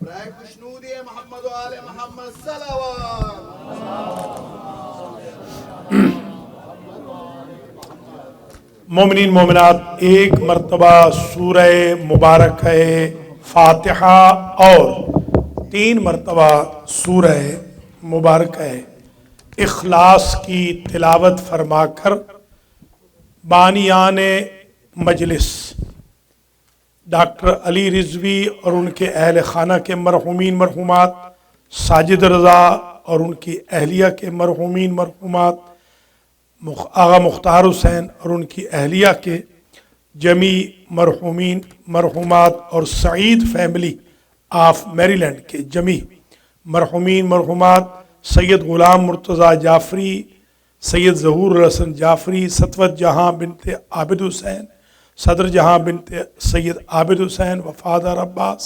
برائے خوشنودی محمد و آل محمد صلوات. مومنین مومنات، ایک مرتبہ سورہ مبارکہ فاتحہ اور 3 مرتبہ سورہ مبارکہ اخلاص کی تلاوت فرما کر بانیان مجلس ڈاکٹر علی رضوی اور ان کے اہل خانہ کے مرحومین مرحومات، ساجد رضا اور ان کی اہلیہ کے مرحومین مرحومات، آغا مختار حسین اور ان کی اہلیہ کے جمی مرحومین مرحومات، اور سعید فیملی آف میری لینڈ کے جمی مرحومین مرحومات، سید غلام مرتضیٰ جعفری، سید ظہور الحسن جعفری، سطوت جہاں بنت عابد حسین، صدر جہاں بنت سید عابد حسین، وفادار عباس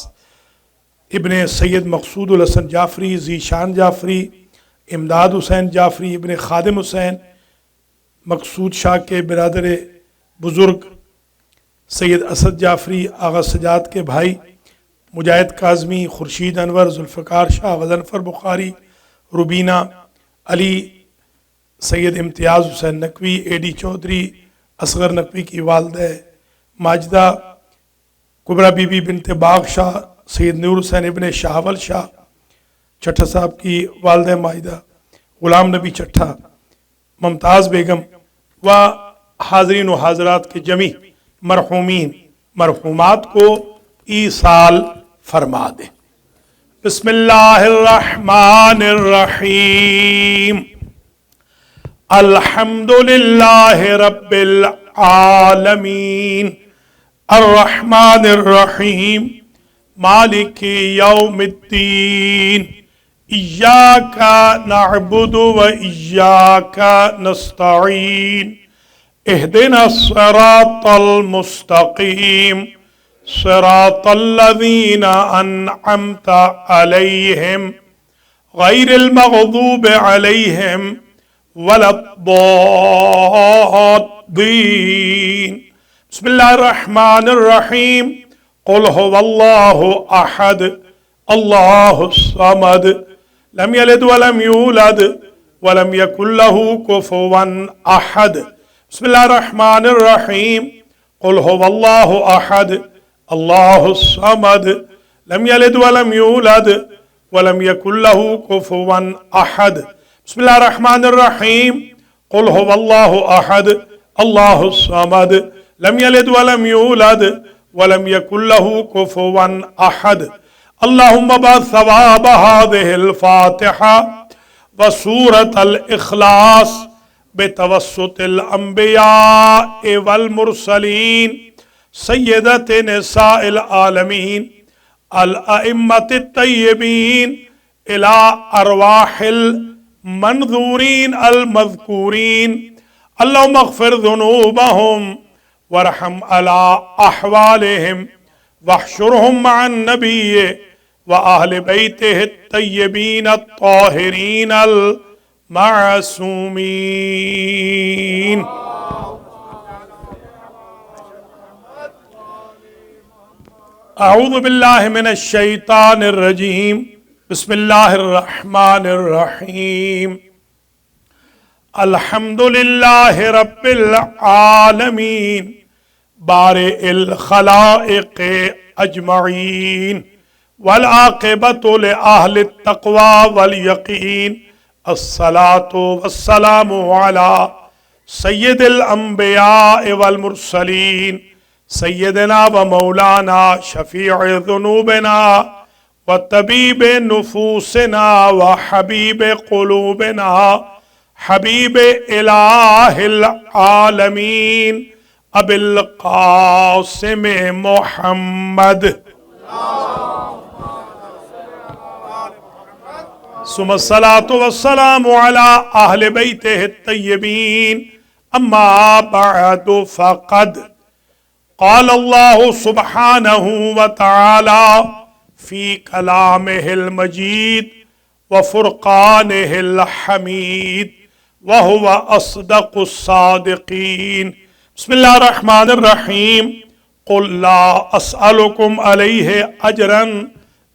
ابن سید مقصود الحسن جعفری، ذیشان جعفری، امداد حسین جعفری ابن خادم حسین، مقصود شاہ کے برادر بزرگ سید اسد جعفری، آغا سجاد کے بھائی مجاہد کاظمی، خورشید انور، ذوالفقار شاہ، غضنفر بخاری، روبینہ علی، سید امتیاز حسین نقوی، اے ڈی چودھری، اصغر نقوی کی والدہ ماجدہ، کبرا بی بی بنت باغ شاہ، سید نور حسین ابن شاہول شاہ چٹھا صاحب کی والدہ ماجدہ، غلام نبی چٹھا، ممتاز بیگم و حاضرین و حاضرات کے جمی مرحومین مرحومات کو ایصال فرما دیں. بسم اللہ الرحمن الرحیم. الحمدللہ رب العالمین الرحمن الرحیم مالک یوم الدین ایاک نعبد و ایاک نستعین اہدنا الصراط المستقیم صراط الذین انعمت علیہم غیر المغضوب علیہم ولا الضالین. بسم اللہ الرحمن الرحیم. قل هو اللہ احد اللہ الصمد لم یلد ولم یولد ولم یکن له کفوا احد. بسم اللہ الرحمن الرحیم. قل هو اللہ احد اللہ الصمد لم یلد ولم یولد ولم یکن له کفوا احد. بسم اللہ الرحمن الرحیم. قل هو اللہ احد اللہ الصمد لم یلد ولم یولد ولم یکن له کفوا احد. اللہم بعث ثواب هذه الفاتحة وسورة الإخلاص بتوسط الأنبياء والمرسلين سيدة نساء العالمين الأئمة الطيبين إلى أرواح المنذورين المذكورين. اللهم اغفر ذنوبهم وارحم على أحوالهم واحشرهم مع النبي وأهل بيته الطيبين الطاهرين المعصومين. أعوذ بالله من الشيطان الرجيم. بسم الله الرحمن الرحيم. الحمد لله رب العالمين بارئ الخلائق اجمعین والعاقبۃ لأہل التقوى والیقین. الصلاة والسلام علی سید الانبیاء والمرسلین سیدنا و مولانا شفیع ذنوبنا وطبیب نفوسنا وحبیب قلوبنا حبیب الہ العالمین ابی القاسم محمد ثم الصلاة والسلام على اہل بیتہ الطیبین. اما بعد فقد قال اللہ سبحانہ وتعالی فی کلامہ المجید وفرقانہ الحمید وهو اصدق الصادقین. بسم اللہ الرحمن الرحیم. قل لا اسألکم علیہ اجرا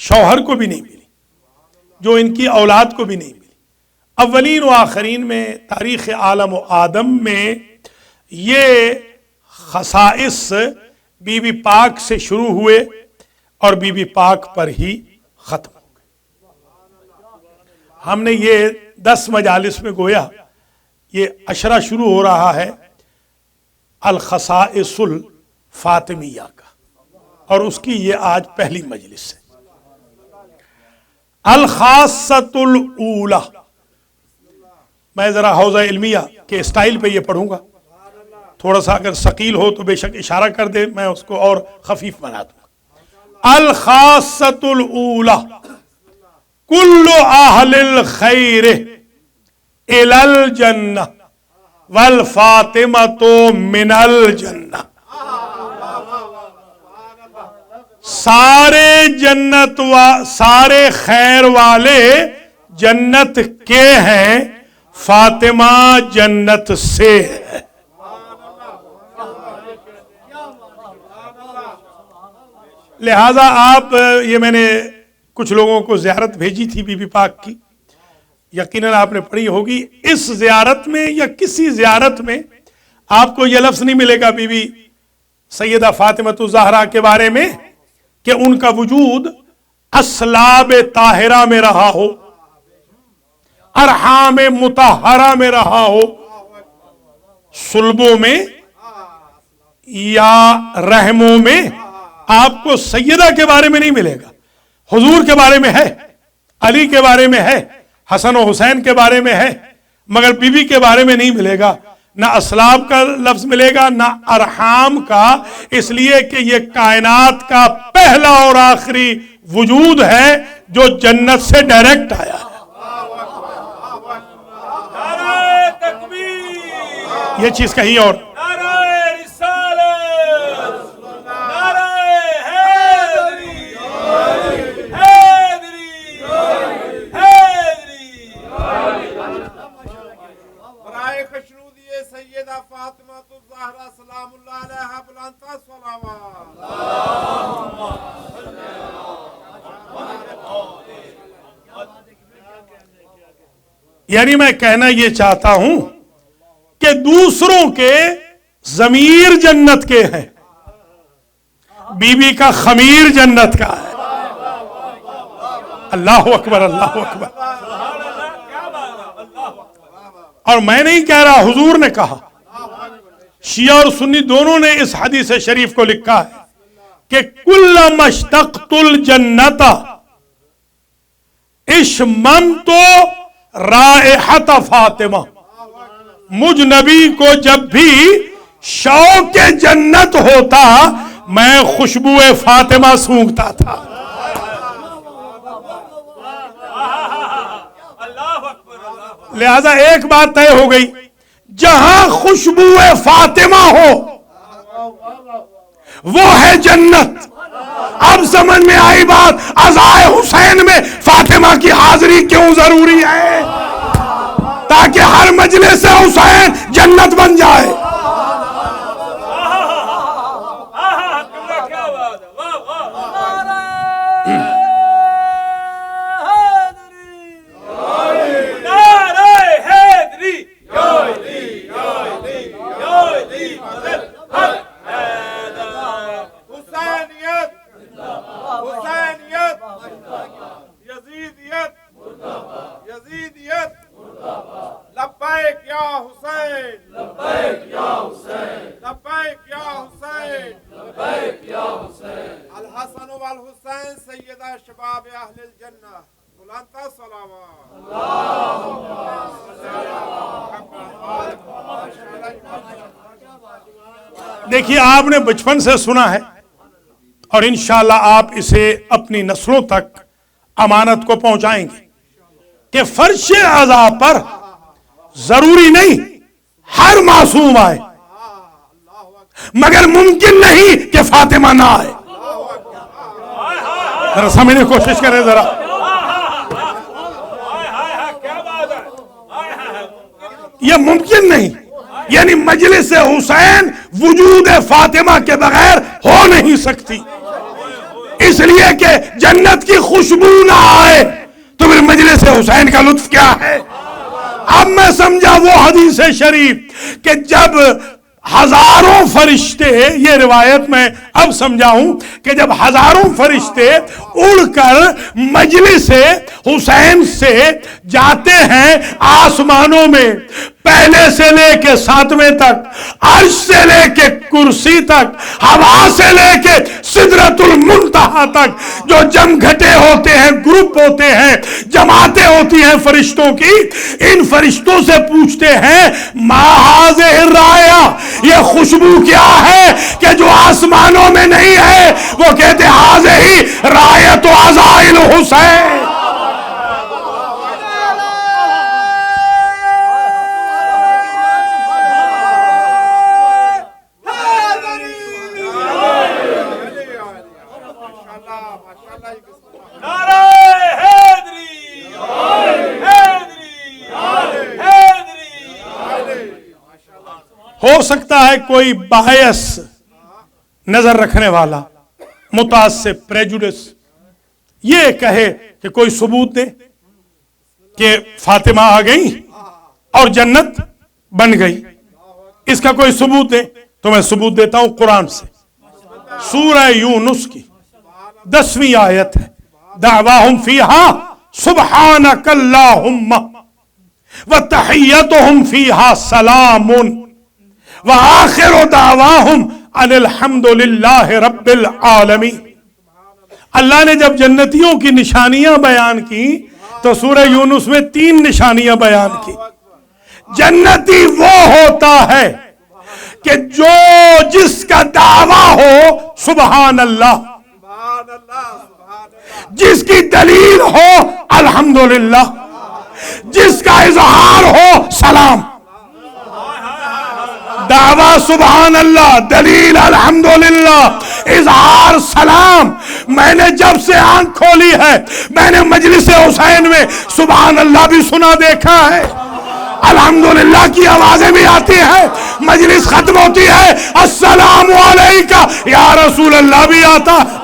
شوہر کو بھی نہیں ملی، جو ان کی اولاد کو بھی نہیں ملی۔ اولین و آخرین میں تاریخ عالم و آدم میں یہ خصائص بی بی پاک سے شروع ہوئے اور بی بی پاک پر ہی ختم ہو گئے۔ ہم نے یہ 10 مجالس میں گویا یہ عشرہ شروع ہو رہا ہے الخصائص الفاطمیہ کا، اور اس کی یہ آج پہلی مجلس ہے۔ الخاصۃ الاولی، میں ذرا حوزہ علمیہ کے اسٹائل پہ یہ پڑھوں گا، تھوڑا سا اگر ثقیل ہو تو بے شک اشارہ کر دے، میں اس کو اور خفیف بنا دوں گا۔ الخاصۃ الاولی کل اہل الخیر الی الجنہ والفاطمۃ من الجنہ، سارے جنت سارے خیر والے جنت کے ہیں، فاطمہ جنت سے ہے۔ لہذا آپ یہ میں نے کچھ لوگوں کو زیارت بھیجی تھی بی بی پاک کی، یقیناً آپ نے پڑھی ہوگی۔ اس زیارت میں یا کسی زیارت میں آپ کو یہ لفظ نہیں ملے گا بی بی سیدہ فاطمہ الزہرا کے بارے میں کہ ان کا وجود اسلاب طاہرہ میں رہا ہو، ارحام مطہرہ میں رہا ہو، صلبوں میں یا رحموں میں آپ کو سیدہ کے بارے میں نہیں ملے گا۔ حضور کے بارے میں ہے، علی کے بارے میں ہے، حسن و حسین کے بارے میں ہے، مگر بی بی کے بارے میں نہیں ملے گا۔ نہ اسلاب کا لفظ ملے گا، نہ ارحام کا، اس لیے کہ یہ کائنات کا پہلا اور آخری وجود ہے جو جنت سے ڈائریکٹ آیا ہے۔ نعرہ تکبیر، یہ چیز کہیں اور۔ نعرہ رسالت، نعرہ حیدری، حیدری، حیدری۔ برائے خشنودی سیدہ فاطمہ الزہرا سلام اللہ علیہا بلندتر صلوات۔ یعنی میں کہنا یہ چاہتا ہوں کہ دوسروں کے ضمیر جنت کے ہیں، بی بی کا خمیر جنت کا ہے۔ اللہ اکبر، اللہ اکبر۔ اور میں نہیں کہہ رہا، حضور نے کہا، شیعہ اور سنی دونوں نے اس حدیث شریف کو لکھا ہے کہ کلما اشتقت الجنت اشممت رائحت فاطمہ، مجھ نبی کو جب بھی شوق جنت ہوتا میں خوشبو فاطمہ سونگھتا تھا۔ لہذا ایک بات طے ہو گئی، جہاں خوشبو فاطمہ ہو وہ ہے جنت۔ اب سمجھ میں آئی بات، عزائے حسین میں فاطمہ کی حاضری کیوں ضروری ہے؟ تاکہ ہر مجلس حسین جنت بن جائے۔ لبیک یا حسین، لبیک یا حسین، لبیک یا حسین، لبیک یا حسین۔ الحسن والحسین سیدہ شباب اہل الجنہ، بلندتر صلوات۔ دیکھیے، آپ نے بچپن سے سنا ہے اور انشاءاللہ آپ اسے اپنی نسلوں تک امانت کو پہنچائیں گے کہ فرش عزا پر ضروری نہیں ہر معصوم آئے، مگر ممکن نہیں کہ فاطمہ نہ آئے۔ ذرا سمجھنے کی کوشش کریں ذرا۔ یہ ممکن نہیں، یعنی مجلس حسین وجود فاطمہ کے بغیر ہو نہیں سکتی۔ اس لیے کہ جنت کی خوشبو نہ آئے تو پھر مجلس حسین کا لطف کیا ہے؟ اب میں سمجھا وہ حدیث شریف کہ جب ہزاروں فرشتے، یہ روایت میں اب سمجھاؤں کہ جب ہزاروں فرشتے اڑ کر مجلس حسین سے جاتے ہیں آسمانوں میں، پہلے سے لے کے 7ویں تک، عرش سے لے کے کرسی تک، ہوا سے لے کے سدرۃ المنتہا تک، جو جم گھٹے ہوتے ہیں، گروپ ہوتے ہیں، جماعتیں ہوتی ہیں فرشتوں کی، ان فرشتوں سے پوچھتے ہیں ما ھذہ الرائحہ، یہ خوشبو کیا ہے کہ جو آسمانوں میں نہیں ہے؟ وہ کہتے ھذہ رائحۃ عزائل حسین۔ ہو سکتا ہے کوئی باعث نظر رکھنے والا، متعصب، پریجوڈس، یہ کہے کہ کوئی ثبوت دے کہ فاطمہ آ گئی اور جنت بن گئی، اس کا کوئی ثبوت دے تو میں ثبوت دیتا ہوں قرآن سے۔ سورہ یونس کی 10ویں آیت ہے، دعواہم فیہا سبحانک اللہم وتحیتہم فیہا سلام وآخر دعواہم ان الحمد للہ رب العالمین۔ اللہ نے جب جنتیوں کی نشانیاں بیان کی تو سورہ یونس میں 3 نشانیاں بیان کی۔ جنتی وہ ہوتا ہے کہ جو جس کا دعویٰ ہو سبحان اللہ، جس کی دلیل ہو الحمدللہ، جس کا اظہار ہو سلام۔ دعویٰ سبحان اللہ، دلیل الحمدللہ، اظہار سلام۔ میں نے جب سے آنکھ کھولی ہے میں نے مجلس حسین میں سبحان اللہ بھی سنا دیکھا ہے، الحمدللہ کی آوازیں بھی آتی ہیں، مجلس ختم ہوتی ہے السلام علیکہ یا رسول اللہ بھی آتا ہے۔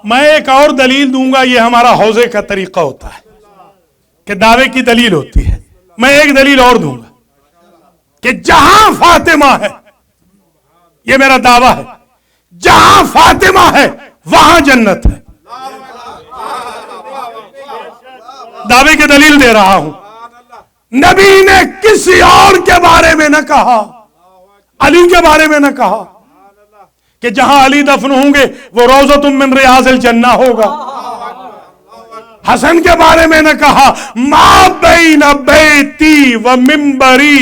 میں ایک اور دلیل دوں گا، یہ ہمارا حوضے کا طریقہ ہوتا ہے کہ دعوے کی دلیل ہوتی ہے۔ میں ایک دلیل اور دوں گا کہ جہاں فاطمہ ہے، یہ میرا دعویٰ ہے، جہاں فاطمہ ہے وہاں جنت ہے۔ دعوے کی دلیل دے رہا ہوں، نبی نے کسی اور کے بارے میں نہ کہا، علی کے بارے میں نہ کہا کہ جہاں علی دفن ہوں گے وہ روضۃ من ریاض الجنہ ہوگا، حسن کے بارے میں نہ کہا ما بین بیتی و منبری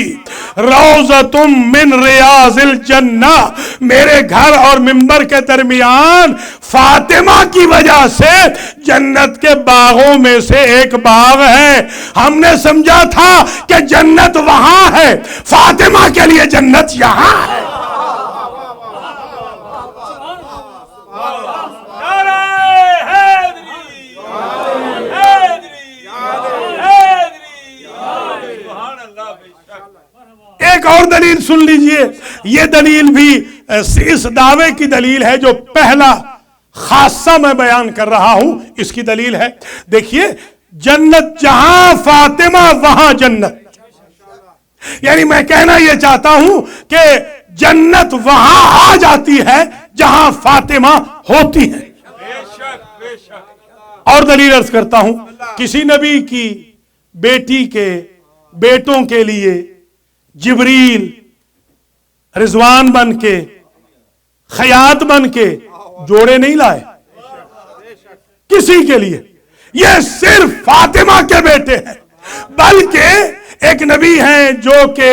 روضۃ من ریاض الجنہ، میرے گھر اور منبر کے درمیان فاطمہ کی وجہ سے جنت کے باغوں میں سے ایک باغ ہے۔ ہم نے سمجھا تھا کہ جنت وہاں ہے، فاطمہ کے لیے جنت یہاں ہے۔ ایک اور دلیل سن لیجئے، یہ دلیل بھی اس دعوے کی دلیل ہے جو پہلا خاصہ میں بیان کر رہا ہوں، اس کی دلیل ہے۔ دیکھیے، جنت جہاں فاطمہ وہاں جنت، یعنی میں کہنا یہ چاہتا ہوں کہ جنت وہاں آ جاتی ہے جہاں فاطمہ ہوتی ہے۔ اور دلیل عرض کرتا ہوں، کسی نبی کی بیٹی کے بیٹوں کے لیے جبریل رضوان بن کے، خیاط بن کے جوڑے نہیں لائے کسی کے لیے، یہ صرف فاطمہ کے بیٹے ہیں۔ بلکہ ایک نبی ہیں جو کہ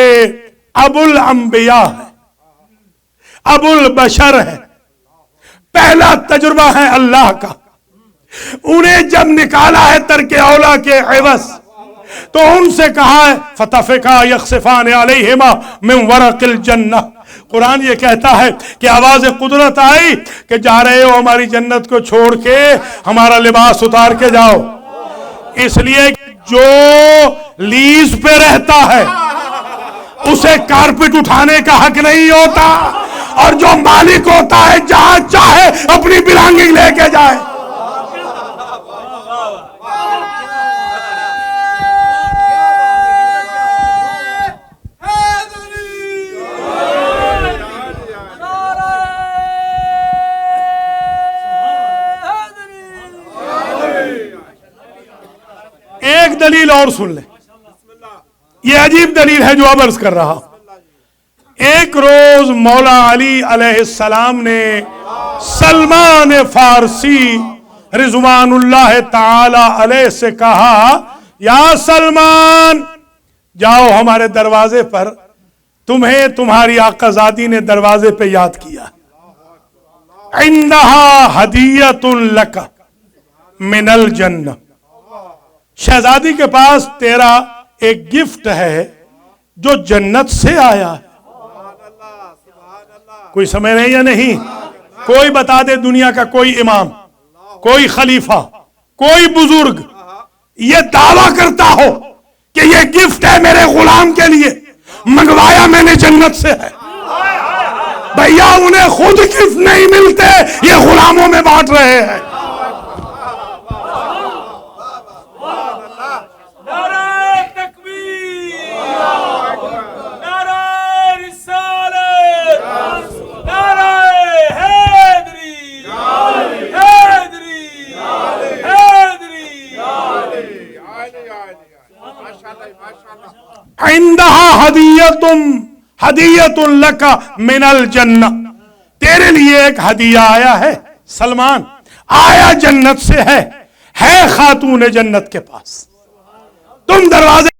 ابو الانبیاء ہے، ابو البشر ہے، پہلا تجربہ ہے اللہ کا. انہیں جب نکالا ہے ترک اولا کے عوض تو ان سے کہا ہے فتفقا یخصفان علیہما من ورق الجنہ. قرآن یہ کہتا ہے کہ آواز قدرت آئی کہ جا رہے ہو ہماری جنت کو چھوڑ کے ہمارا لباس اتار کے جاؤ. اس لیے جو لیز پہ رہتا ہے اسے کارپٹ اٹھانے کا حق نہیں ہوتا، اور جو مالک ہوتا ہے جہاں چاہے اپنی بلانگنگ لے کے جائے. ایک دلیل اور سن لیں، یہ عجیب دلیل ہے جو اب عرض کر رہا. ایک روز مولا علی علیہ السلام نے سلمان فارسی رضوان اللہ تعالی علیہ سے کہا یا سلمان جاؤ ہمارے دروازے پر، تمہیں تمہاری آقا زادی نے دروازے پہ یاد کیا. عندها ہدیۃ لک من الجنہ، شہزادی کے پاس تیرا ایک گفٹ ہے جو جنت سے آیا ہے. کوئی سمجھ رہے یا نہیں؟ کوئی بتا دے دنیا کا کوئی امام، کوئی خلیفہ، کوئی بزرگ یہ دعویٰ کرتا ہو کہ یہ گفٹ ہے میرے غلام کے لیے، منگوایا میں نے جنت سے ہے. بھیا انہیں خود گفٹ نہیں ملتے، یہ غلاموں میں بانٹ رہے ہیں. عندها ہدیۃ لک من الجنہ، تیرے لیے ایک ہدیہ آیا ہے سلمان، آیا جنت سے ہے خاتون جنت کے پاس. تم دروازے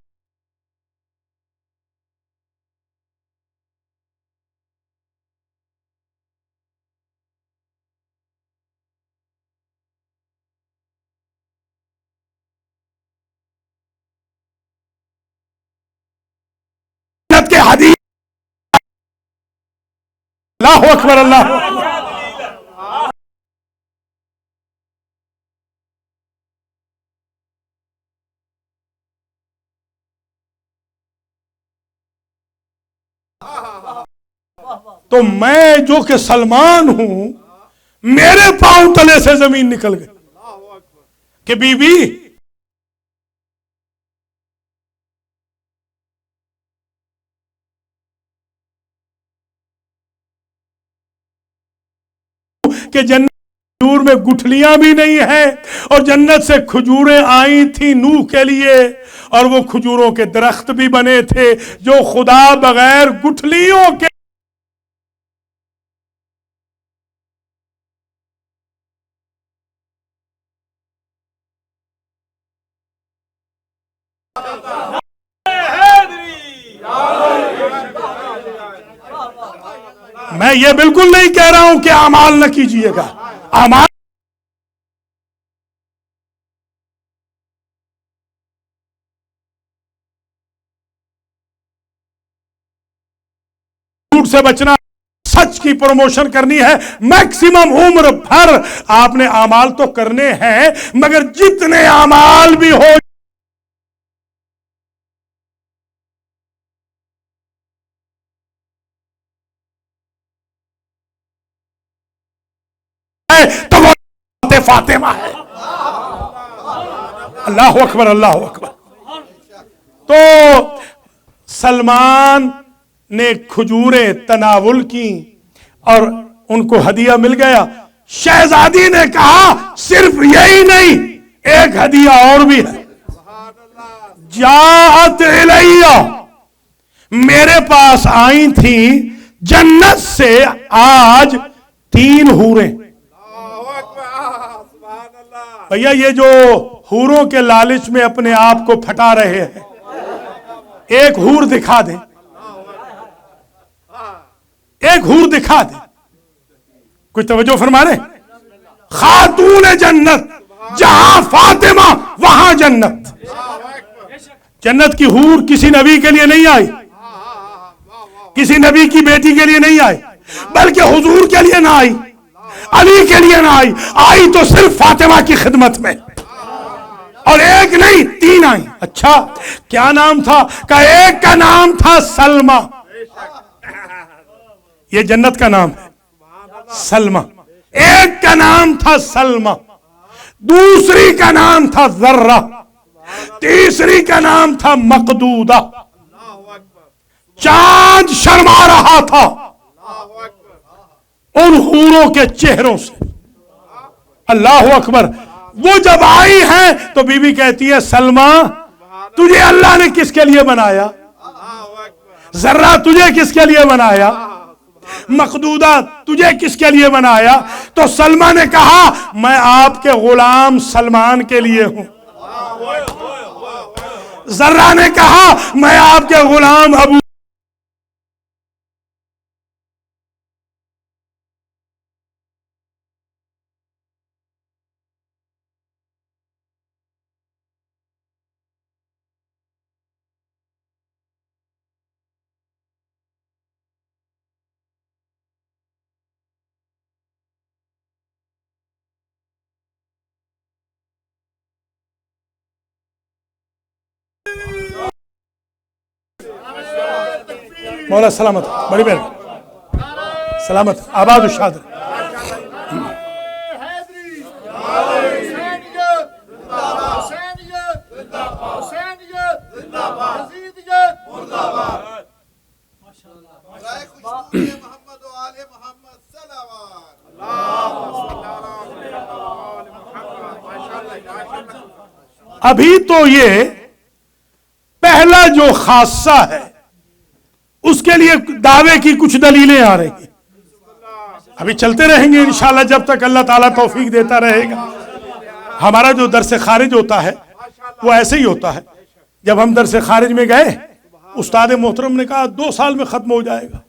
کے ہدیہ. اللہ اکبر اللہ اکبر. تو میں جو کہ سلمان ہوں میرے پاؤں تلے سے زمین نکل گئی کہ بی بی کہ جنت کھجور میں گٹھلیاں بھی نہیں ہیں، اور جنت سے کھجوریں آئی تھی نوح کے لیے، اور وہ کھجوروں کے درخت بھی بنے تھے جو خدا بغیر گٹھلیوں کے میں یہ بالکل نہیں کہہ رہا ہوں کہ اعمال نہ کیجئے گا، اعمال جھوٹ سے بچنا، سچ کی پروموشن کرنی ہے. میکسیمم عمر بھر آپ نے اعمال تو کرنے ہیں، مگر جتنے اعمال بھی ہو تو وہ فاطمہ ہے. اللہ اکبر اللہ اکبر. تو سلمان نے کھجوریں تناول کی اور ان کو ہدیہ مل گیا. شہزادی نے کہا صرف یہی نہیں، ایک ہدیہ اور بھی ہے. جاءت الیہ، میرے پاس آئی تھی جنت سے آج 3 حوریں. بھیا یہ جو حوروں کے لالچ میں اپنے آپ کو پھٹا رہے ہیں، ایک حور دکھا دیں، ایک حور دکھا دیں. کوئی توجہ فرما رہے؟ خاتون جنت، جہاں فاطمہ وہاں جنت. جنت کی حور کسی نبی کے لیے نہیں آئی، کسی نبی کی بیٹی کے لیے نہیں آئی، بلکہ حضور کے لیے نہ آئی، علی کے لیے نہ آئی، آئی تو صرف فاطمہ کی خدمت میں. اور ایک نہیں 3 آئی. اچھا کیا نام تھا؟ کہ ایک کا نام تھا سلمہ، یہ جنت کا نام ہے سلمہ. ایک کا نام تھا سلمہ، دوسری کا نام تھا ذرہ، تیسری کا نام تھا مقدودہ. چاند شرما رہا تھا ان حوروں کے چہروں سے. اللہ اکبر. وہ جب آئی ہیں تو بی بی کہتی ہے سلمہ تجھے اللہ نے کس کے لیے بنایا؟ ذرہ تجھے کس کے لیے بنایا؟ مقدودہ تجھے کس کے لیے بنایا؟ تو سلمہ نے کہا میں آپ کے غلام سلمان کے لیے ہوں. ذرہ نے کہا میں آپ کے غلام ابو. مولا سلامت، بڑی بہن سلامت، آباد و شاد. ابھی تو یہ پہلا جو خاصہ ہے اس کے لیے دعوے کی کچھ دلیلیں آ رہی ہیں. ابھی چلتے رہیں گے انشاءاللہ جب تک اللہ تعالیٰ توفیق دیتا رہے گا. ہمارا جو درس خارج ہوتا ہے وہ ایسے ہی ہوتا ہے. جب ہم درس خارج میں گئے استاد محترم نے کہا 2 سال میں ختم ہو جائے گا،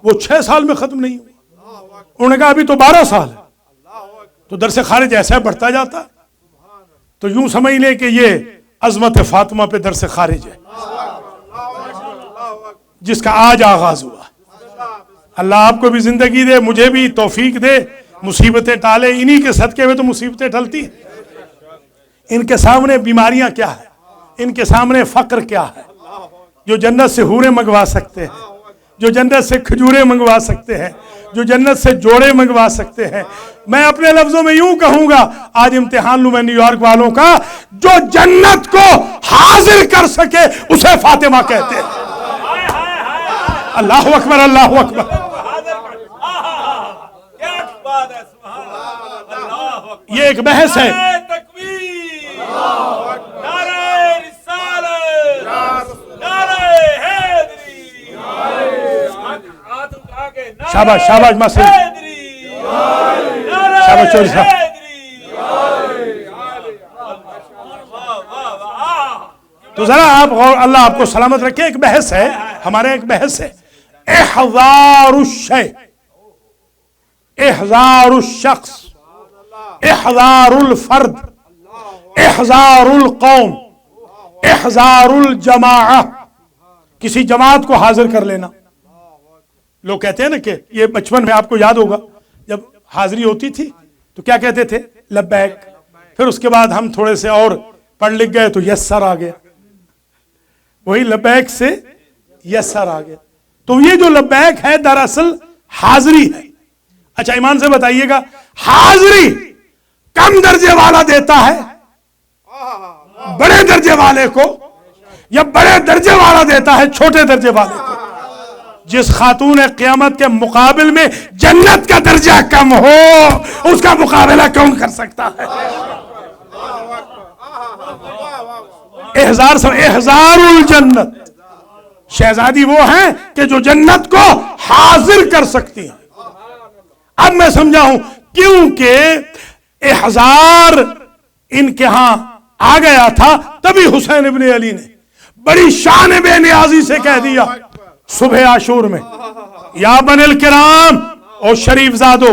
وہ 6 سال میں ختم نہیں ہوا. انہوں نے کہا ابھی تو 12 سال ہے. تو درس خارج ایسا بڑھتا جاتا ہے. تو یوں سمجھ لیں کہ یہ عظمت فاطمہ پہ درس خارج ہے جس کا آج آغاز ہوا. اللہ آپ کو بھی زندگی دے، مجھے بھی توفیق دے، مصیبتیں ٹالے. انہی کے صدقے میں تو مصیبتیں ٹلتی ہیں. ان کے سامنے بیماریاں کیا ہے، ان کے سامنے فقر کیا ہے، جو جنت سے حوریں منگوا سکتے ہیں، جو جنت سے کھجوریں منگوا سکتے ہیں، جو جنت سے جوڑے منگوا سکتے ہیں. میں اپنے لفظوں میں یوں کہوں گا، آج امتحان لوں میں نیو یارک والوں کا، جو جنت کو حاضر کر سکے اسے فاطمہ کہتے ہیں. اللہ اکبر، اللہ اکبر. یہ ایک بحث ہے. شاباش شاباش ماسٹر، شاباش چوری صاحب. تو ذرا آپ غور، اللہ آپ کو سلامت رکھے. ایک بحث ہے ہمارے، ایک بحث ہے احضار الشیء، احضار الشخص، احضار الفرد، احضار القوم، احضار الجماعہ. کسی جماعت کو حاضر کر لینا. لوگ کہتے ہیں نا کہ یہ بچپن میں آپ کو یاد ہوگا جب حاضری ہوتی تھی تو کیا کہتے تھے؟ لبیک. پھر اس کے بعد ہم تھوڑے سے اور پڑھ لکھ گئے تو یس سر آ گیا. وہی لبیک سے یس سر آ گیا. تو یہ جو لبیک ہے دراصل حاضری ہے. اچھا ایمان سے بتائیے گا، حاضری کم درجے والا دیتا ہے بڑے درجے والے کو، یا بڑے درجے والا دیتا ہے چھوٹے درجے والے کو؟ جس خاتون قیامت کے مقابل میں جنت کا درجہ کم ہو اس کا مقابلہ کون کر سکتا ہے؟ احضار الجنت، شہزادی وہ ہیں کہ جو جنت کو حاضر کر سکتی ہیں. اب میں سمجھا ہوں کیونکہ احضار ان کے ہاں آ گیا تھا، تبھی حسین ابن علی نے بڑی شان بے نیازی سے کہہ دیا صبح عاشور میں، یا بن الکرام، او شریف زادو،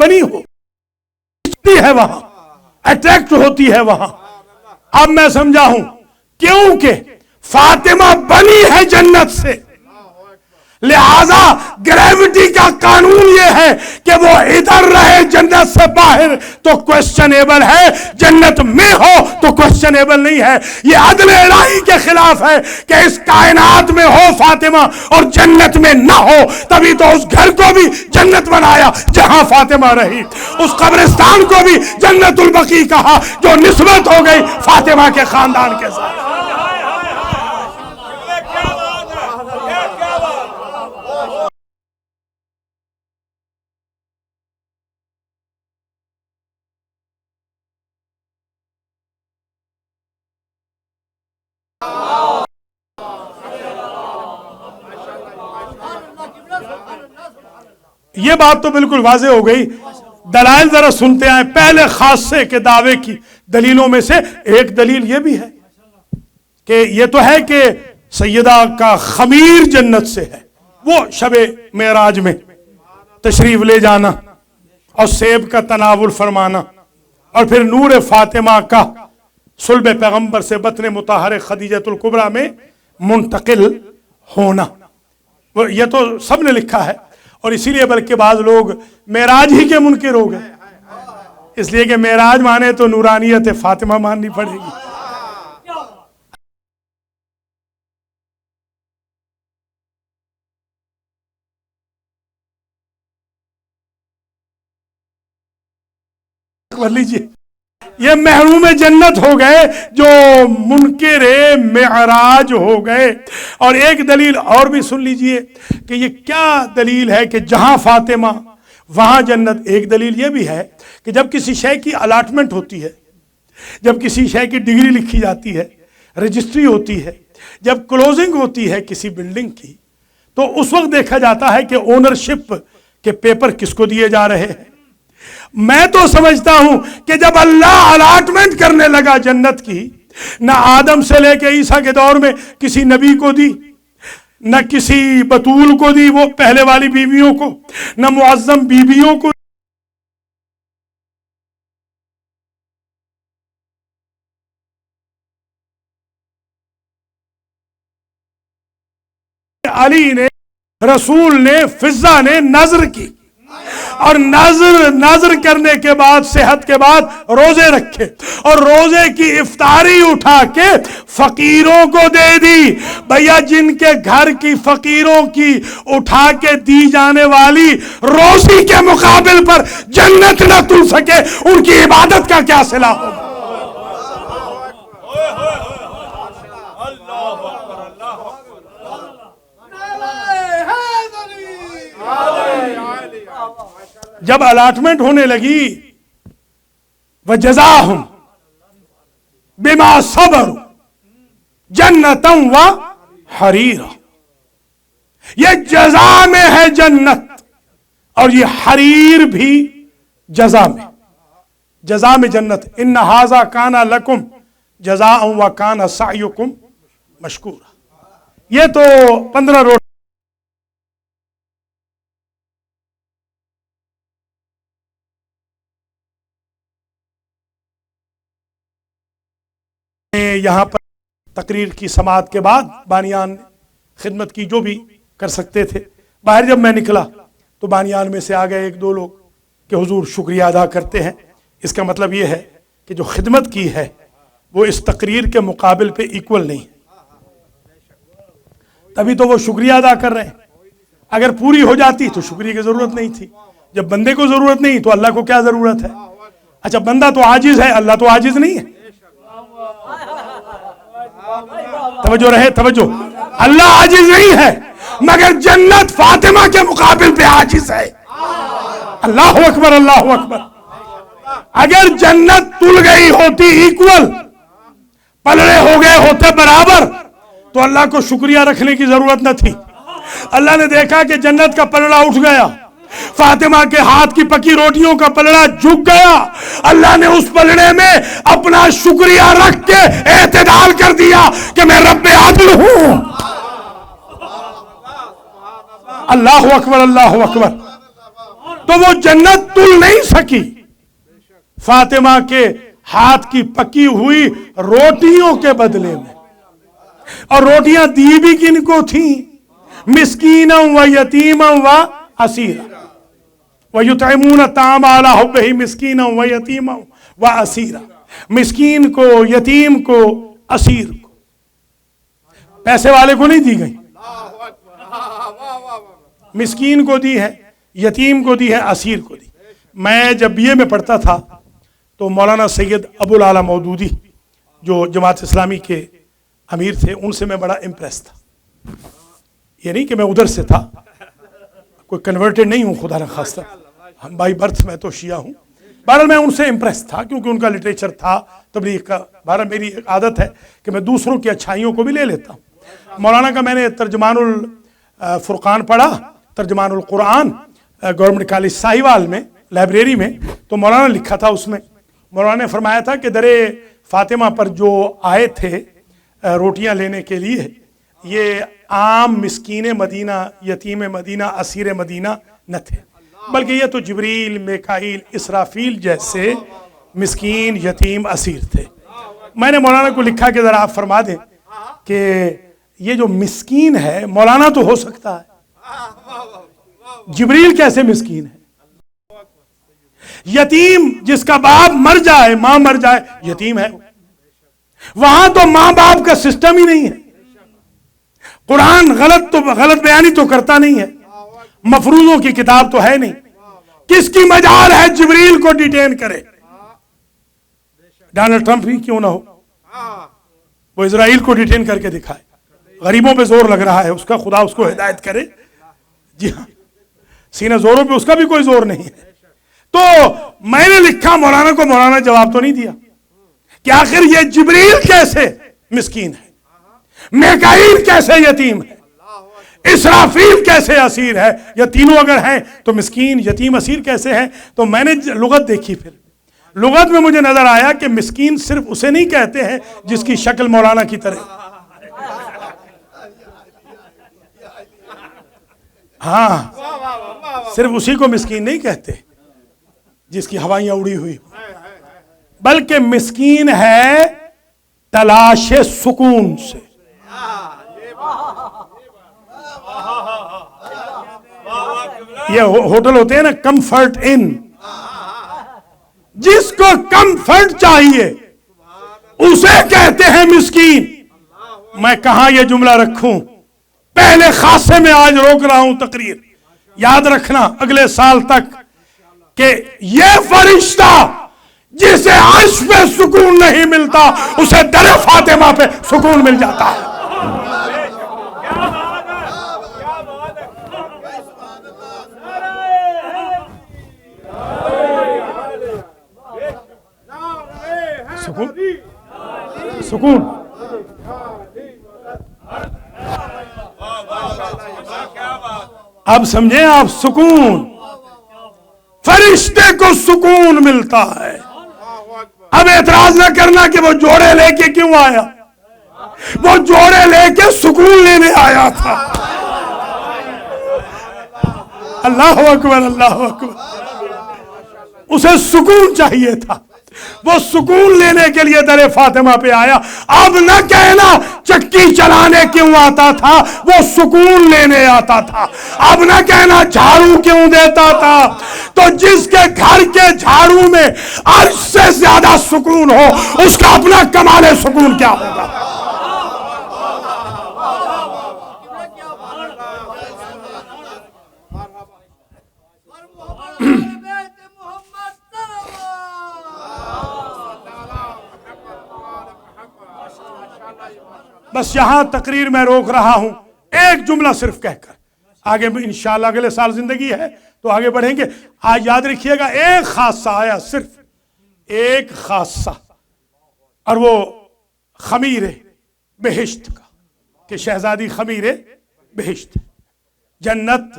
بنی ہو ہے وہاں اٹریکٹ ہوتی ہے وہاں. اب میں سمجھا ہوں کیونکہ فاطمہ بنی ہے جنت سے، لہذا گریوٹی کا قانون یہ ہے کہ وہ ادھر رہے جنت سے باہر تو کوسچنیبل ہے، جنت میں ہو تو کوسچنیبل نہیں ہے. یہ عدل الہی کے خلاف ہے کہ اس کائنات میں ہو فاطمہ اور جنت میں نہ ہو. تبھی تو اس گھر کو بھی جنت بنایا جہاں فاطمہ رہی، اس قبرستان کو بھی جنت البقیع کہا جو نسبت ہو گئی فاطمہ کے خاندان کے ساتھ. یہ بات تو بالکل واضح ہو گئی. دلائل ذرا سنتے آئیں. پہلے خاصے کے دعوے کی دلیلوں میں سے ایک دلیل یہ بھی ہے کہ یہ تو ہے کہ سیدہ کا خمیر جنت سے ہے، وہ شب معراج میں تشریف لے جانا اور سیب کا تناول فرمانا، اور پھر نور فاطمہ کا صلب پیغمبر سے بطن مطہر خدیجۃ الکبریٰ میں منتقل ہونا. یہ تو سب نے لکھا ہے، اور اسی لیے بلکہ بعض لوگ معراج ہی کے منکر ہو گئے، اس لیے کہ معراج مانے تو نورانیت فاطمہ ماننی پڑے گی. لیجیے یہ محروم جنت ہو گئے جو منکر معراج ہو گئے. اور ایک دلیل اور بھی سن لیجئے کہ یہ کیا دلیل ہے کہ جہاں فاطمہ وہاں جنت. ایک دلیل یہ بھی ہے کہ جب کسی شے کی الاٹمنٹ ہوتی ہے، جب کسی شے کی ڈگری لکھی جاتی ہے، رجسٹری ہوتی ہے، جب کلوزنگ ہوتی ہے کسی بلڈنگ کی، تو اس وقت دیکھا جاتا ہے کہ اونرشپ کے پیپر کس کو دیے جا رہے ہیں. میں تو سمجھتا ہوں کہ جب اللہ الاٹمنٹ کرنے لگا جنت کی، نہ آدم سے لے کے عیسیٰ کے دور میں کسی نبی کو دی، نہ کسی بطول کو دی وہ پہلے والی بیویوں کو، نہ معظم بیویوں کو. علی نے، رسول نے، فضہ نے نظر کی، اور نظر کرنے کے بعد صحت کے بعد روزے رکھے، اور روزے کی افطاری اٹھا کے فقیروں کو دے دی. بھیا جن کے گھر کی فقیروں کی اٹھا کے دی جانے والی روزی کے مقابل پر جنت نہ تل سکے، ان کی عبادت کا کیا صلہ ہوگا. جب الاٹمنٹ ہونے لگی وَجَزَاهُمْ بِمَا صَبَرُوا جَنَّةً وَحَرِيرًا، یہ جزا میں ہے جنت، اور یہ حریر بھی جزا میں، جزا میں جنت. إِنَّ هَذَا كَانَ لَكُمْ جَزَاءً وَكَانَ سَعْيُكُمْ مَشْكُورًا. یہ تو 15 روز یہاں پر تقریر کی سماعت کے بعد بانیان نے خدمت کی جو بھی کر سکتے تھے. باہر جب میں نکلا تو بانیان میں سے آ گئے ایک دو لوگ کہ حضور شکریہ ادا کرتے ہیں. اس کا مطلب یہ ہے کہ جو خدمت کی ہے وہ اس تقریر کے مقابل پہ ایکول نہیں، تبھی تو وہ شکریہ ادا کر رہے ہیں. اگر پوری ہو جاتی تو شکریہ کی ضرورت نہیں تھی. جب بندے کو ضرورت نہیں تو اللہ کو کیا ضرورت ہے. اچھا بندہ تو عاجز ہے، اللہ تو عاجز نہیں ہے. توجہ رہے، توجہ. اللہ عاجز نہیں ہے، مگر جنت فاطمہ کے مقابل پہ عاجز ہے. اللہ اکبر، اللہ اکبر. اگر جنت تل گئی ہوتی ایکول، پلڑے ہو گئے ہوتے برابر، تو اللہ کو شکریہ رکھنے کی ضرورت نہ تھی. اللہ نے دیکھا کہ جنت کا پلڑا اٹھ گیا، فاطمہ کے ہاتھ کی پکی روٹیوں کا پلڑا جھک گیا. اللہ نے اس پلڑے میں اپنا شکریہ رکھ کے اعتدال کر دیا کہ میں رب عادل ہوں. اللہ اکبر، اللہ اکبر. تو وہ جنت تل نہیں سکی فاطمہ کے ہاتھ کی پکی ہوئی روٹیوں کے بدلے میں. اور روٹیاں دی بھی کن کو تھیں؟ مسکینا و یتیما و اسیرا. وَيُطْعِمُونَ الطَّعَامَ عَلَىٰ حُبِّهِ مِسْكِينًا وَيَتِيمًا وَأَسِيرًا. مسکین کو، یتیم کو، اسیر کو. پیسے والے کو نہیں دی گئی، مسکین کو دی ہے، یتیم کو دی ہے، اسیر کو دی. میں جب BA میں پڑھتا تھا تو مولانا سید ابو العالیٰ مودودی جو جماعت اسلامی کے امیر تھے، ان سے میں بڑا امپریس تھا. یہ نہیں کہ میں ادھر سے تھا، کوئی کنورٹڈ نہیں ہوں خدا نخواستہ، ہم بائی برتھ میں تو شیعہ ہوں. بہرحال میں ان سے امپریس تھا کیونکہ ان کا لٹریچر تھا تبلیغ کا. بہرحال میری ایک عادت ہے کہ میں دوسروں کی اچھائیوں کو بھی لے لیتا ہوں. مولانا کا میں نے ترجمان الفرقان پڑھا، ترجمان القرآن، گورنمنٹ کالج ساہیوال میں لائبریری میں. تو مولانا لکھا تھا، اس میں مولانا نے فرمایا تھا کہ در فاطمہ پر جو آئے تھے روٹیاں لینے کے لیے، یہ عام مسکین مدینہ، یتیم مدینہ، اسیر مدینہ نہ تھے، بلکہ یہ تو جبریل، میکائیل، اسرافیل جیسے مسکین، یتیم، اسیر تھے. میں نے مولانا کو لکھا کہ ذرا آپ فرما دیں کہ یہ جو مسکین ہے مولانا تو ہو سکتا ہے، جبریل کیسے مسکین ہے؟ یتیم جس کا باپ مر جائے، ماں مر جائے، یتیم ہے. وہاں تو ماں باپ کا سسٹم ہی نہیں ہے. قرآن غلط بیانی تو کرتا نہیں ہے، مفروضوں کی کتاب تو ہے نہیں. کس کی مجال ہے جبریل کو ڈیٹین کرے؟ ڈونلڈ ٹرمپ ہی کیوں نہ ہو، وہ اسرائیل کو ڈیٹین کر کے دکھائے. غریبوں پہ زور لگ رہا ہے اس کا، خدا اس کو ہدایت کرے. جی ہاں، سینہ زوروں پہ اس کا بھی کوئی زور نہیں ہے. تو میں نے لکھا مولانا کو، مولانا جواب تو نہیں دیا کہ آخر یہ جبریل کیسے مسکین ہے، میکائیل کیسے یتیم ہے، اسرافیل کیسے اسیر ہے، یا تینوں اگر ہیں تو مسکین، یتیم، اسیر کیسے ہیں؟ تو میں نے لغت دیکھی. پھر لغت میں مجھے نظر آیا کہ مسکین صرف اسے نہیں کہتے ہیں جس کی شکل مولانا کی طرح. ہاں، صرف اسی کو مسکین نہیں کہتے جس کی ہوائیاں اڑی ہوئی، بلکہ مسکین ہے تلاش سکون سے. یہ ہوٹل ہوتے ہیں نا کمفرٹ ان، جس کو کمفرٹ چاہیے اسے کہتے ہیں مسکین. میں کہاں یہ جملہ رکھوں؟ پہلے خاصے میں آج روک رہا ہوں تقریر. یاد رکھنا اگلے سال تک کہ یہ فرشتہ جسے عرش پہ سکون نہیں ملتا اسے در فاطمہ پہ سکون مل جاتا ہے. سکون، سکون. اب سمجھیں آپ، سکون، فرشتے کو سکون ملتا ہے. اب اعتراض نہ کرنا کہ وہ جوڑے لے کے کیوں آیا، وہ جوڑے لے کے سکون لینے آیا تھا. اللہ اکبر، اللہ اکبر. اسے سکون چاہیے تھا، وہ سکون لینے کے لیے در فاطمہ پہ آیا. اب نہ کہنا چکی چلانے کیوں آتا تھا، وہ سکون لینے آتا تھا. اب نہ کہنا جھاڑو کیوں دیتا تھا. تو جس کے گھر کے جھاڑو میں عرش سے زیادہ سکون ہو، اس کا اپنا کمال سکون کیا ہوگا؟ بس یہاں تقریر میں روک رہا ہوں، ایک جملہ صرف کہہ کر آگے انشاءاللہ اگلے سال زندگی ہے تو آگے بڑھیں گے. آج یاد رکھیے گا ایک خاصہ آیا، صرف ایک خاصہ، اور وہ خمیر بہشت کا، کہ شہزادی خمیر بہشت، جنت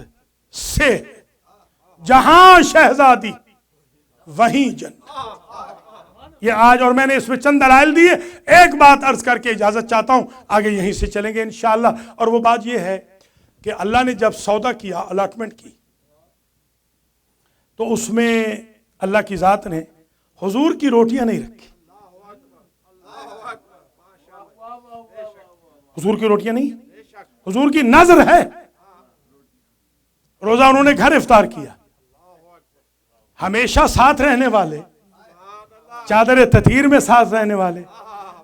سے جہاں شہزادی وہیں جنت. یہ آج، اور میں نے اس میں چند دلائل دیے. ایک بات عرض کر کے اجازت چاہتا ہوں، آگے یہیں سے چلیں گے انشاءاللہ. اور وہ بات یہ ہے کہ اللہ نے جب سودا کیا، الاٹمنٹ کی، تو اس میں اللہ کی ذات نے حضور کی روٹیاں نہیں رکھی. حضور کی روٹیاں نہیں, حضور کی نظر ہے. روزہ انہوں نے گھر افطار کیا. ہمیشہ ساتھ رہنے والے, چادر تطہیر میں ساتھ رہنے والے,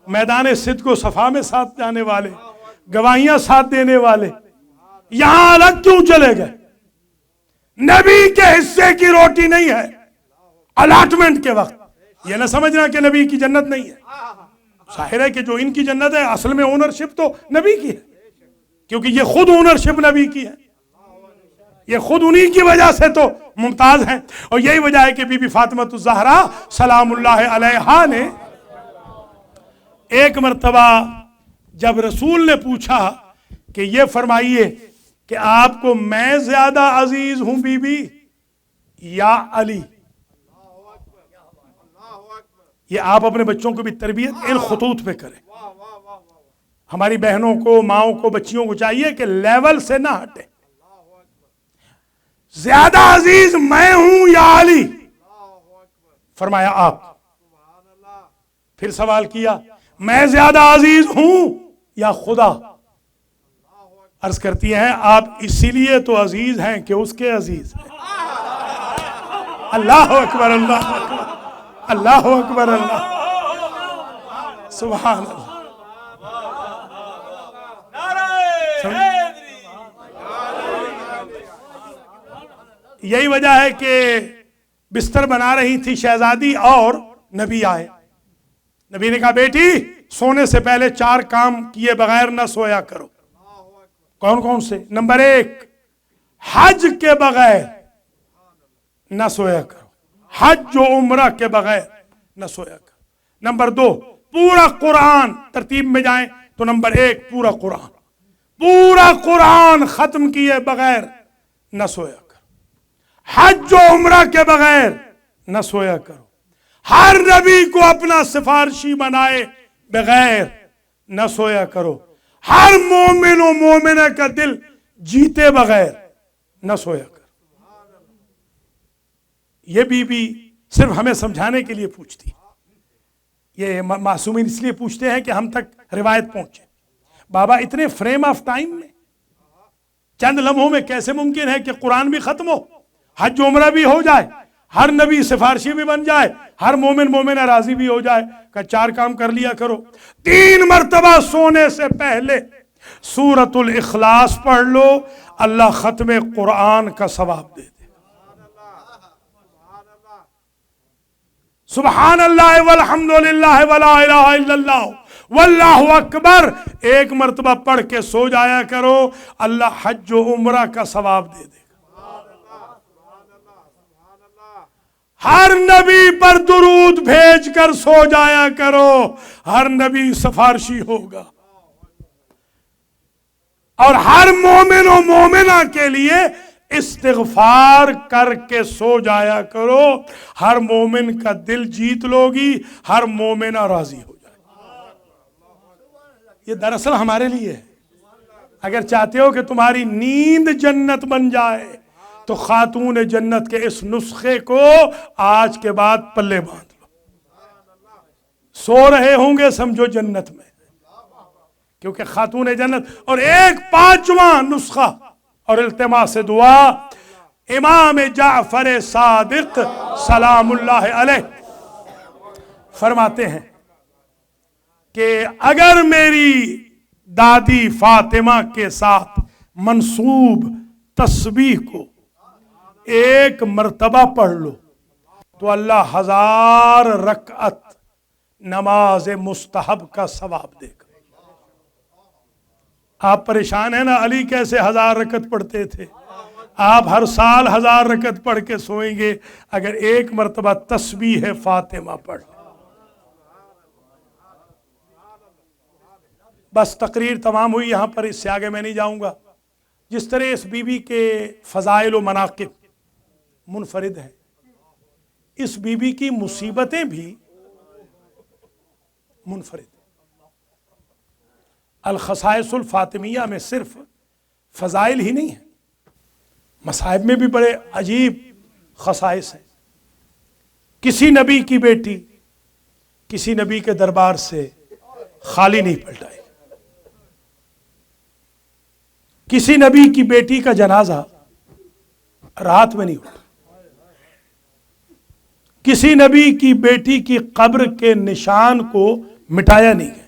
میدان صدق و صفا میں ساتھ جانے والے, گواہیاں ساتھ دینے والے, یہاں الگ کیوں چلے گئے؟ نبی کے حصے کی روٹی نہیں ہے الاٹمنٹ کے وقت. یہ نہ سمجھنا کہ نبی کی جنت نہیں ہے. ظاہر ہے کہ جو ان کی جنت ہے اصل میں اونرشپ تو نبی کی ہے, کیونکہ یہ خود اونرشپ نبی کی ہے. یہ خود انہی کی وجہ سے تو ممتاز ہیں. اور یہی وجہ ہے کہ بی بی فاطمہ الزہرا سلام اللہ علیہا نے ایک مرتبہ جب رسول نے پوچھا کہ یہ فرمائیے کہ آپ کو میں زیادہ عزیز ہوں بی بی یا علی, یہ آپ اپنے بچوں کو بھی تربیت ان خطوط پہ کریں. ہماری بہنوں کو, ماؤں کو, بچیوں کو چاہیے کہ لیول سے نہ ہٹیں. زیادہ عزیز میں ہوں یا علی؟ فرمایا آپ. پھر سوال کیا میں زیادہ عزیز ہوں یا خدا؟ عرض کرتی ہیں آپ اسی لیے تو عزیز ہیں کہ اس کے عزیز ہیں. اللہ اکبر, اللہ اکبر, اللہ اکبر, اللہ سبحان اللہ. یہی وجہ ہے کہ بستر بنا رہی تھی شہزادی اور نبی آئے. نبی نے کہا بیٹی سونے سے پہلے 4 کام کیے بغیر نہ سویا کرو. کون کون سے؟ نمبر 1 حج کے بغیر نہ سویا کرو, حج و عمرہ کے بغیر نہ سویا کرو. نمبر 2 پورا قرآن, ترتیب میں جائیں تو نمبر 1 پورا قرآن, پورا قرآن ختم کیے بغیر نہ سویا کرو. حج و عمرہ کے بغیر نہ سویا کرو. ہر نبی کو اپنا سفارشی بنائے بغیر نہ سویا کرو. ہر مومن و مومنہ کا دل جیتے بغیر نہ سویا کرو. یہ بی صرف ہمیں سمجھانے کے لیے پوچھتی. یہ معصومین اس لیے پوچھتے ہیں کہ ہم تک روایت پہنچے. بابا اتنے فریم آف ٹائم میں, چند لمحوں میں کیسے ممکن ہے کہ قرآن بھی ختم ہو, حج عمرہ بھی ہو جائے, ہر نبی سفارشی بھی بن جائے, ہر مومن مومنہ راضی بھی ہو جائے؟ کہ 4 کام کر لیا کرو. 3 مرتبہ سونے سے پہلے سورۃ الاخلاص پڑھ لو, اللہ ختم قرآن کا ثواب دے دے. سبحان اللہ والحمد للہ ولا الہ الا اللہ واللہ اکبر 1 مرتبہ پڑھ کے سو جایا کرو, اللہ حج و عمرہ کا ثواب دے دے. ہر نبی پر درود بھیج کر سو جایا کرو, ہر نبی سفارشی ہوگا. اور ہر مومن و مومنہ کے لیے استغفار کر کے سو جایا کرو, ہر مومن کا دل جیت لوگی, ہر مومنہ راضی ہو جائے. یہ دراصل ہمارے لیے ہے. اگر چاہتے ہو کہ تمہاری نیند جنت بن جائے تو خاتون جنت کے اس نسخے کو آج کے بعد پلے باندھ لو. سو رہے ہوں گے سمجھو جنت میں, کیونکہ خاتون جنت. اور ایک 5واں نسخہ اور التماس دعا, امام جعفر صادق سلام اللہ علیہ فرماتے ہیں کہ اگر میری دادی فاطمہ کے ساتھ منسوب تسبیح کو 1 مرتبہ پڑھ لو تو اللہ 1000 رکعت نماز مستحب کا ثواب دے گا. آپ پریشان ہیں نا علی کیسے 1000 رکعت پڑھتے تھے؟ آپ ہر سال 1000 رکعت پڑھ کے سوئیں گے اگر 1 مرتبہ تسبیح فاطمہ پڑھ. بس تقریر تمام ہوئی یہاں پر, اس سے آگے میں نہیں جاؤں گا. جس طرح اس بی بی کے فضائل و مناقب منفرد ہیں, اس بی بی کی مصیبتیں بھی منفرد. الخصائص الفاطمیہ میں صرف فضائل ہی نہیں ہیں, مصائب میں بھی بڑے عجیب خصائص ہیں. کسی نبی کی بیٹی کسی نبی کے دربار سے خالی نہیں پلٹائے. کسی نبی کی بیٹی کا جنازہ رات میں نہیں اٹھا. کسی نبی کی بیٹی کی قبر کے نشان کو مٹایا نہیں گیا.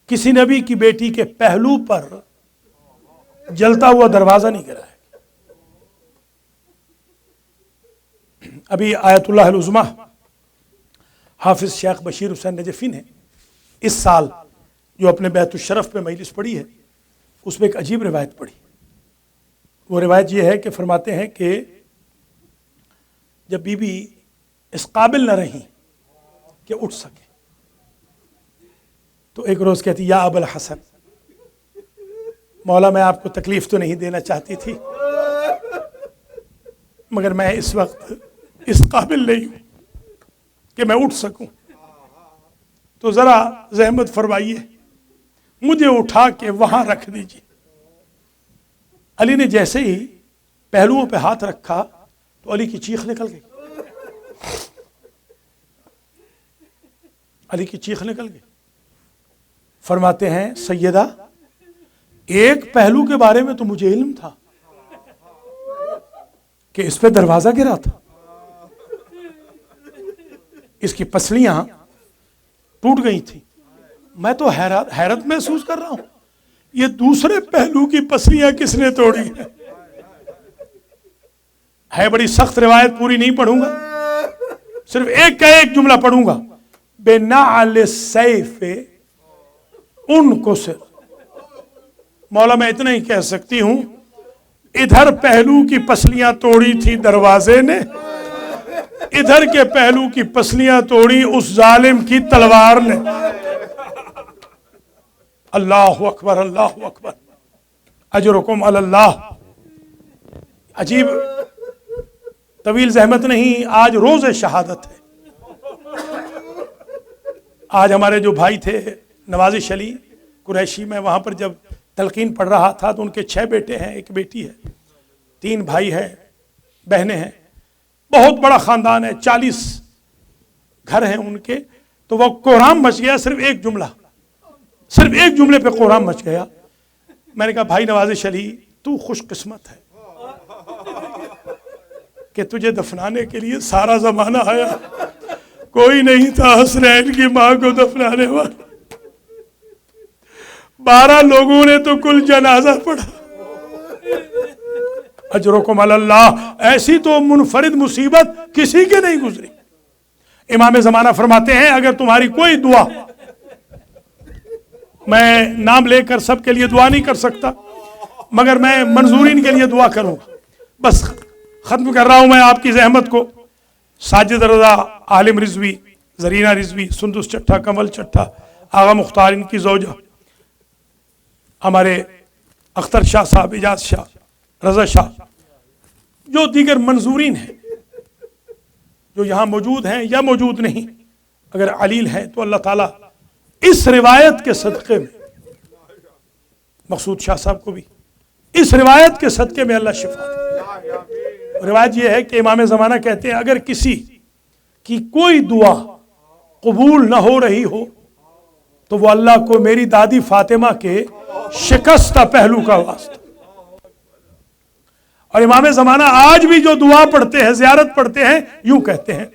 کسی نبی کی بیٹی کے پہلو پر جلتا ہوا دروازہ نہیں گرا ہے. ابھی آیت اللہ العظمی حافظ شیخ بشیر حسین نجفی نے اس سال جو اپنے بیت الشرف پہ مجلس پڑھی ہے اس میں ایک عجیب روایت پڑھی. وہ روایت یہ ہے کہ فرماتے ہیں کہ جب بی بی اس قابل نہ رہیں کہ اٹھ سکے تو ایک روز کہتی یا ابو الحسن، مولا میں آپ کو تکلیف تو نہیں دینا چاہتی تھی مگر میں اس وقت اس قابل نہیں ہوں کہ میں اٹھ سکوں، تو ذرا زحمت فرمائیے مجھے اٹھا کے وہاں رکھ دیجیے. علی نے جیسے ہی پہلوؤں پہ ہاتھ رکھا تو علی کی چیخ نکل گئی. علی کی چیخ نکل گئی. فرماتے ہیں سیدہ ایک پہلو کے بارے میں تو مجھے علم تھا کہ اس پہ دروازہ گرا تھا، اس کی پسلیاں ٹوٹ گئی تھیں، میں تو حیرت محسوس کر رہا ہوں یہ دوسرے پہلو کی پسلیاں کس نے توڑی ہیں. ہے بڑی سخت روایت، پوری نہیں پڑھوں گا، صرف ایک کا ایک جملہ پڑھوں گا. بے نعل سیف ان کو سے مولا میں اتنا ہی کہہ سکتی ہوں ادھر پہلو کی پسلیاں توڑی تھی دروازے نے، ادھر کے پہلو کی پسلیاں توڑی اس ظالم کی تلوار نے. اللہ اکبر اللہ اکبر اجرکم علی اللہ. عجیب، طویل زحمت نہیں، آج روز شہادت ہے. آج ہمارے جو بھائی تھے نوازش علی قریشی، میں وہاں پر جب تلقین پڑھ رہا تھا تو ان کے 6 بیٹے ہیں، ایک بیٹی ہے، 3 بھائی ہیں، بہنیں ہیں، بہت بڑا خاندان ہے، 40 گھر ہیں ان کے. تو وہ کوہرام مچ گیا، صرف ایک جملے پہ کوہرام مچ گیا. میں نے کہا بھائی نوازش علی تو خوش قسمت ہے کہ تجھے دفنانے کے لیے سارا زمانہ آیا، کوئی نہیں تھا حسنین کی ماں کو دفنانے والا. 12 لوگوں نے تو کل جنازہ پڑھا. اجرکم علی اللہ. ایسی تو منفرد مصیبت کسی کے نہیں گزری. امام زمانہ فرماتے ہیں اگر تمہاری کوئی دعا، میں نام لے کر سب کے لیے دعا نہیں کر سکتا مگر میں منظورین کے لیے دعا کروں گا. بس ختم کر رہا ہوں میں آپ کی زحمت کو. ساجد رضا، عالم رضوی، زرینہ رضوی، سندس چٹھا، کمل چٹھا، آغا مختار، ان کی زوجہ، ہمارے اختر شاہ صاحب، اجاز شاہ، رضا شاہ، جو دیگر منظورین ہیں جو یہاں موجود ہیں یا موجود نہیں، اگر علیل ہیں تو اللہ تعالیٰ اس روایت کے صدقے میں، مقصود شاہ صاحب کو بھی اس روایت کے صدقے میں اللہ شفا دے. روایت یہ ہے کہ امام زمانہ کہتے ہیں اگر کسی کی کوئی دعا قبول نہ ہو رہی ہو تو وہ اللہ کو میری دادی فاطمہ کے شکستہ پہلو کا واسطہ. اور امام زمانہ آج بھی جو دعا پڑھتے ہیں، زیارت پڑھتے ہیں، یوں کہتے ہیں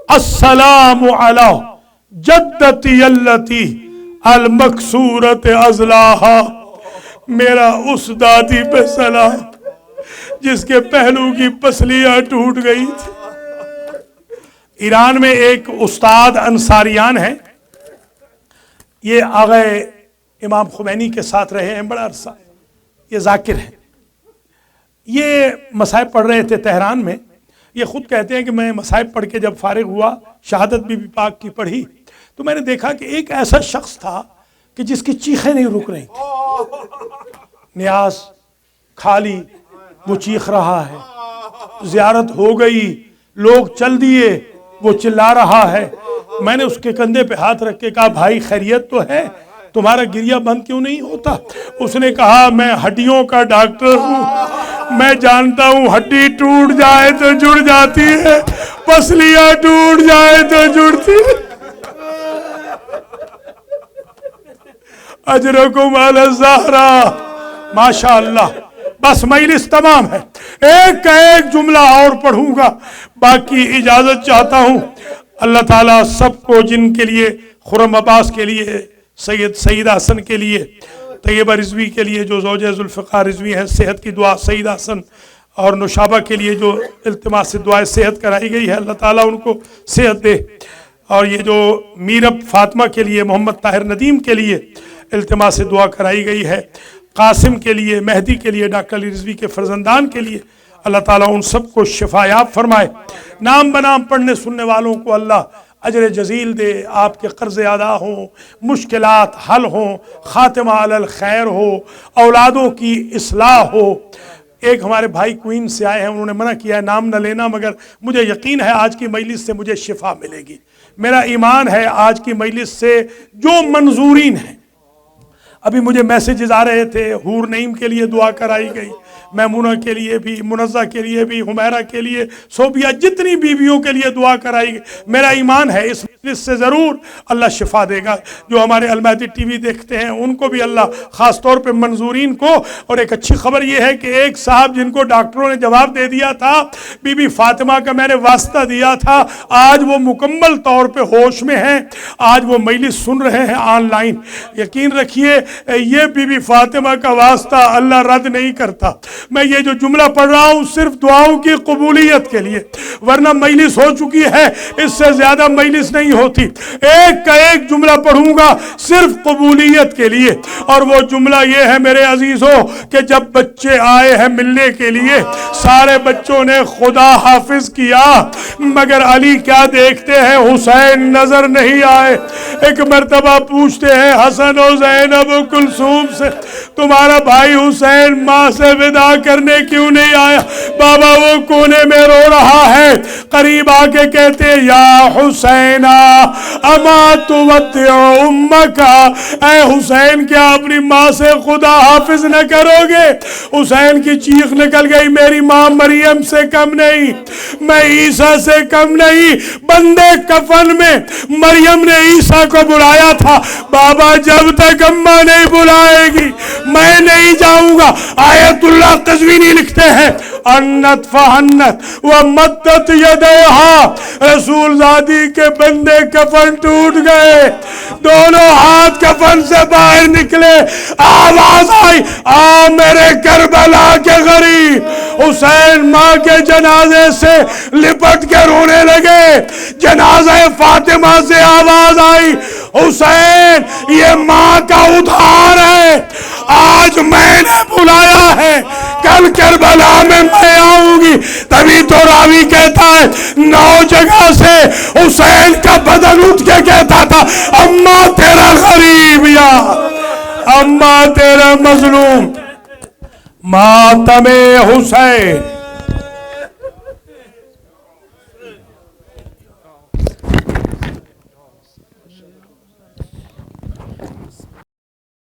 السلام علی جدتی اللتی المکسورت ازلاہا. میرا اس دادی پہ سلام جس کے پہلو کی پسلیاں ٹوٹ گئی تھی. ایران میں ایک استاد انصاریان ہیں، یہ آغا امام خمینی کے ساتھ رہے ہیں بڑا عرصہ، یہ ذاکر ہیں. یہ مصائب پڑھ رہے تھے تہران میں. یہ خود کہتے ہیں کہ میں مصائب پڑھ کے جب فارغ ہوا، شہادت بی بی پاک کی پڑھی، تو میں نے دیکھا کہ ایک ایسا شخص تھا کہ جس کی چیخیں نہیں رک رہی تھی. نیاز کھا لی، وہ چیخ رہا ہے. زیارت ہو گئی، لوگ چل دیے، وہ چلا رہا ہے. میں نے اس کے کندھے پہ ہاتھ رکھ کے کہا بھائی خیریت تو ہے؟ تمہارا گریہ بند کیوں نہیں ہوتا؟ اس نے کہا میں ہڈیوں کا ڈاکٹر ہوں، میں جانتا ہوں ہڈی ٹوٹ جائے تو جڑ جاتی ہے، پسلیاں ٹوٹ جائے تو جڑتی ہے۔ اجرکم علی الزہرا، ماشاءاللہ۔ بس مجلس تمام ہے، ایک کا ایک جملہ اور پڑھوں گا، باقی اجازت چاہتا ہوں۔ اللہ تعالیٰ سب کو، جن کے لیے خرم عباس کے لیے، سیدہ حسن کے لیے، طیبہ رضوی کے لیے جو زوجہ ذوالفقار رضوی ہیں، صحت کی دعا، سیدہ حسن اور نشابہ کے لیے جو التماس سے دعائے صحت کرائی گئی ہے، اللہ تعالیٰ ان کو صحت دے۔ اور یہ جو میرب فاطمہ کے لیے، محمد طاہر ندیم کے لیے التماس سے دعا کرائی گئی ہے، قاسم کے لیے، مہدی کے لیے، ڈاکٹر علی رضوی کے فرزندان کے لیے، اللہ تعالیٰ ان سب کو شفا یاب فرمائے۔ نام بنام پڑھنے سننے والوں کو اللہ اجر جزیل دے، آپ کے قرض ادا ہوں، مشکلات حل ہوں، خاتمہ علی الخیر ہو، اولادوں کی اصلاح ہو۔ ایک ہمارے بھائی کوئین سے آئے ہیں، انہوں نے منع کیا ہے نام نہ لینا، مگر مجھے یقین ہے آج کی مجلس سے مجھے شفا ملے گی۔ میرا ایمان ہے آج کی مجلس سے جو منظورین ہیں، ابھی مجھے میسیجز آ رہے تھے، حور نعیم کے لیے دعا کرائی گئی، میمونہ کے لیے بھی، منزہ کے لیے بھی، حمیرہ کے لیے، صوبیہ، جتنی بیویوں کے لیے دعا کرائی گئی۔ میرا ایمان ہے اس مجلس سے ضرور اللہ شفا دے گا۔ جو ہمارے المہدی ٹی وی دیکھتے ہیں ان کو بھی اللہ، خاص طور پہ منظورین کو۔ اور ایک اچھی خبر یہ ہے کہ ایک صاحب جن کو ڈاکٹروں نے جواب دے دیا تھا، بی بی فاطمہ کا میں نے واسطہ دیا تھا، آج وہ مکمل طور پہ ہوش میں ہیں، آج وہ مجلس سن رہے ہیں آن لائن۔ یقین رکھیے یہ بی بی فاطمہ کا واسطہ اللہ رد نہیں کرتا۔ میں یہ جو جملہ پڑھ رہا ہوں صرف دعاؤں کی قبولیت کے لیے، ورنہ مجلس ہو چکی ہے، اس سے زیادہ مجلس نہیں ہوتی۔ ایک کا ایک جملہ پڑھوں گا صرف قبولیت کے لیے، اور وہ جملہ یہ ہے میرے عزیزوں کہ جب بچے آئے ہیں ملنے کے لیے، سارے بچوں نے خدا حافظ کیا، مگر علی کیا دیکھتے ہیں؟ حسین نظر نہیں آئے۔ ایک مرتبہ پوچھتے ہیں حسن و زینب و کلثوم سے، تمہارا بھائی حسین ماں سے ودا کرنے کیوں نہیں آیا؟ بابا وہ کونے میں رو رہا ہے، قریب آ کے کہتے یا حسین اما تودع امک، اے حسین کیا اپنی ماں سے خدا حافظ نہ کرو گے؟ حسین کی چیخ نکل گئی، میری ماں مریم سے کم نہیں، میں عیسیٰ سے کم نہیں۔ بندے کفن میں مریم نے عیسیٰ کو بلایا تھا، بابا جب تک اماں نہیں بلائے گی میں نہیں جاؤں گا۔ آیت اللہ قزوینی لکھتے ہیں انت فہنت ومدت یدیہا، رسول زادی کے بندے کفن ٹوٹ گئے، دونوں ہاتھ کفن سے باہر نکلے، آواز آئی آ میرے کربلا کے غریب۔ حسین ماں کے جنازے سے لپٹ کے رونے لگے، جنازہ فاطمہ سے آواز آئی حسین یہ ماں کا ادھار ہے، آج میں نے بلایا ہے، کل کربلا میں آؤں گی۔ تبھی تو راوی کہتا ہے 9 جگہ سے حسین کا بدن اٹھ کے کہتا تھا اماں تیرا غریب یا اماں تیرا مظلوم۔ ماتم حسین